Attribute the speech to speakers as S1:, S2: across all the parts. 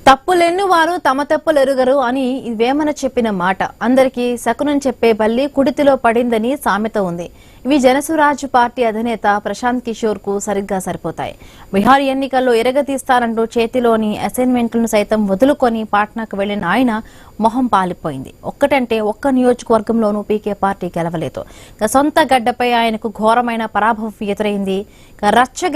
S1: తప్పులెన్ను వారు తమ తప్పులు ఎరుగరు అని వేమన చెప్పిన మాట అందరికీ శకునం చెప్పే బల్లి కుడితిలో పడిందని సామెత ఉంది. ఇవి జనసురాజ్ పార్టీ అధినేత ప్రశాంత్ కిషోర్ కు సరిగ్గా సరిపోతాయి. బీహార్ ఎన్నికల్లో ఎరగతీస్తారంటూ చేతిలోని అసైన్మెంట్లను సైతం వదులుకొని పాట్నాకు వెళ్లిన ఆయన మొహం పాలిపోయింది. ఒక్కటంటే ఒక్క నియోజకవర్గంలోనూ పీకే పార్టీ గెలవలేదు. సొంత గడ్డపై ఆయనకు ఘోరమైన పరాభవం ఎదురైంది. రచ్చ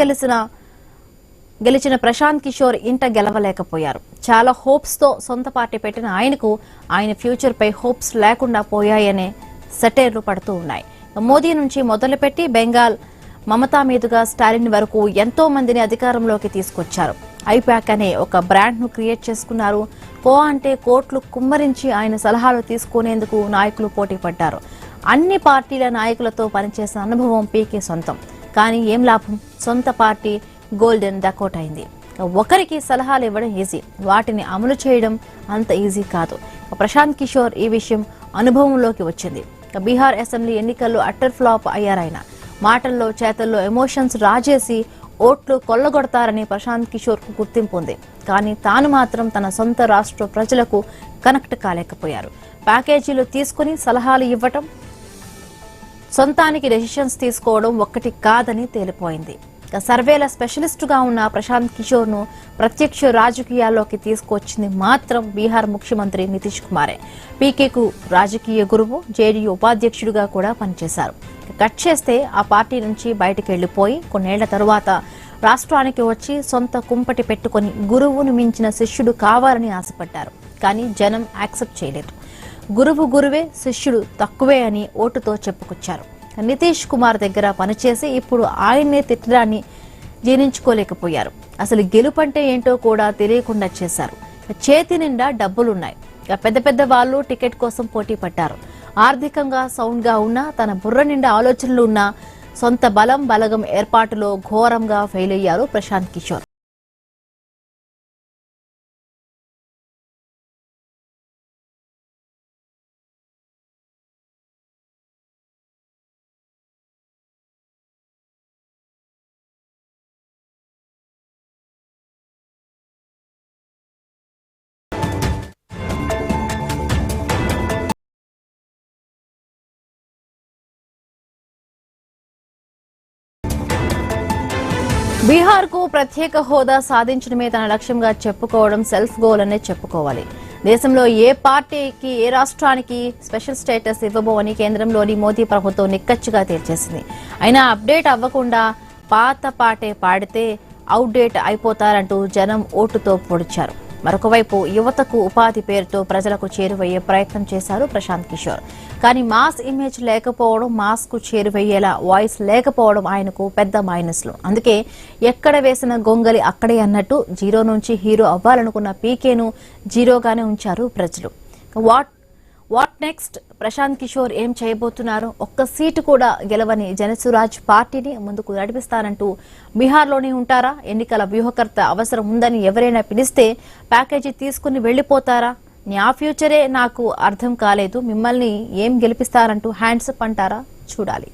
S1: గెలిచిన ప్రశాంత్ కిషోర్ ఇంట గెలవలేకపోయారు. చాలా హోప్స్ తో సొంత పార్టీ పెట్టిన ఆయనకు ఆయన ఫ్యూచర్ పై హోప్స్ లేకుండా పోయాయనే సెటైర్లు పడుతూ ఉన్నాయి. మోదీ నుంచి మొదలుపెట్టి బెంగాల్ మమతా మీదుగా స్టాలిన్ వరకు ఎంతో మందిని అధికారంలోకి తీసుకొచ్చారు. ఐపాక్ అనే ఒక బ్రాండ్ ను క్రియేట్ చేసుకున్నారు. కో అంటే కోట్లు కుమ్మరించి ఆయన సలహాలు తీసుకునేందుకు నాయకులు పోటీ పడ్డారు. అన్ని పార్టీల నాయకులతో పనిచేసిన అనుభవం పీకే సొంతం. కానీ ఏం లాభం? సొంత పార్టీ గోల్డెన్ డకోట్ అయింది. ఒకరికి సలహాలు ఇవ్వడం ఈజీ, వాటిని అమలు చేయడం అంత ఈజీ కాదు. ప్రశాంత్ కిషోర్ ఈ విషయం అనుభవంలోకి వచ్చింది. బీహార్ అసెంబ్లీ ఎన్నికల్లో అట్టర్ ఫ్లాప్ అయ్యారాయన. మాటల్లో చేతల్లో ఎమోషన్స్ రాజేసి ఓట్లు కొల్లగొడతారని ప్రశాంత్ కిషోర్ కు గుర్తింపు ఉంది. కానీ తాను మాత్రం తన సొంత రాష్ట్ర ప్రజలకు కనెక్ట్ కాలేకపోయారు. ప్యాకేజీలు తీసుకుని సలహాలు ఇవ్వటం, సొంతానికి డెసిషన్స్ తీసుకోవడం ఒక్కటి కాదని తేలిపోయింది. సర్వేల స్పెషలిస్టుగా ఉన్న ప్రశాంత్ కిషోర్ ను ప్రత్యక్ష రాజకీయాల్లోకి తీసుకొచ్చింది మాత్రం బీహార్ ముఖ్యమంత్రి నితీష్ కుమారే. పీకేకు రాజకీయ గురువు, జేడీయూ ఉపాధ్యక్షుడిగా కూడా పనిచేశారు. కట్ చేస్తే ఆ పార్టీ నుంచి బయటకు వెళ్లిపోయి కొన్నేళ్ల తరువాత రాష్ట్రానికి వచ్చి సొంత కుంపటి పెట్టుకుని గురువును మించిన శిష్యుడు కావాలని ఆశపడ్డారు. కానీ జనం యాక్సెప్ట్ చేయలేదు. గురువు గురువే, శిష్యుడు తక్కువే అని ఓటుతో చెప్పుకొచ్చారు. నితీష్ కుమార్ దగ్గర పనిచేసి ఇప్పుడు ఆయన్నే తిట్టడాన్ని జీర్ణించుకోలేకపోయారు. అసలు గెలుపంటే ఏంటో కూడా తెలియకుండా చేశారు. చేతి నిండా డబ్బులున్నాయి. పెద్ద పెద్ద వాళ్ళు టికెట్ కోసం పోటీ పడ్డారు. ఆర్థికంగా సౌండ్ గా ఉన్నా, తన బుర్ర నిండా ఆలోచనలు ఉన్నా సొంత బలగం ఏర్పాటులో ఘోరంగా ఫెయిల్ అయ్యారు ప్రశాంత్ కిషోర్. బీహార్ కు ప్రత్యేక హోదా సాధించడమే తన లక్ష్యంగా చెప్పుకోవడం సెల్ఫ్ గోల్ అనే చెప్పుకోవాలి. దేశంలో ఏ పార్టీకి, ఏ రాష్ట్రానికి స్పెషల్ స్టేటస్ ఇవ్వబోని కేంద్రంలోని మోదీ ప్రభుత్వం నిక్కచ్చిగా తేల్చేసింది. అయినా అప్డేట్ అవ్వకుండా పాత పాటే పాడితే అవుట్డేట్ అయిపోతారంటూ జనం ఓటుతో పొడిచారు. మరొక వైపు యువతకు ఉపాధి పేరుతో ప్రజలకు చేరువయ్యే ప్రయత్నం చేశారు ప్రశాంత్ కిషోర్. కానీ మాస్ ఇమేజ్ లేకపోవడం, మాస్ కు చేరువయ్యేలా వాయిస్ లేకపోవడం ఆయనకు పెద్ద మైనస్లు. అందుకే ఎక్కడ వేసిన గొంగలి అక్కడే అన్నట్టు జీరో నుంచి హీరో అవ్వాలనుకున్న పీకేను జీరోగానే ఉంచారు ప్రజలు. What next? ప్రశాంత్ కిషోర్ ఏం చేయబోతున్నారు? ఒక్క సీటు కూడా గెలవని జనసురాజ్ పార్టీని ముందుకు నడిపిస్తానంటూ బీహార్లోనే ఉంటారా? ఎన్నికల వ్యూహకర్త అవసరం ఉందని ఎవరైనా పిలిస్తే ప్యాకేజీ తీసుకుని వెళ్లిపోతారా? నా ఫ్యూచరే నాకు అర్థం కాలేదు, మిమ్మల్ని ఏం గెలిపిస్తారంటూ హ్యాండ్స్ అప్ అంటారా? చూడాలి.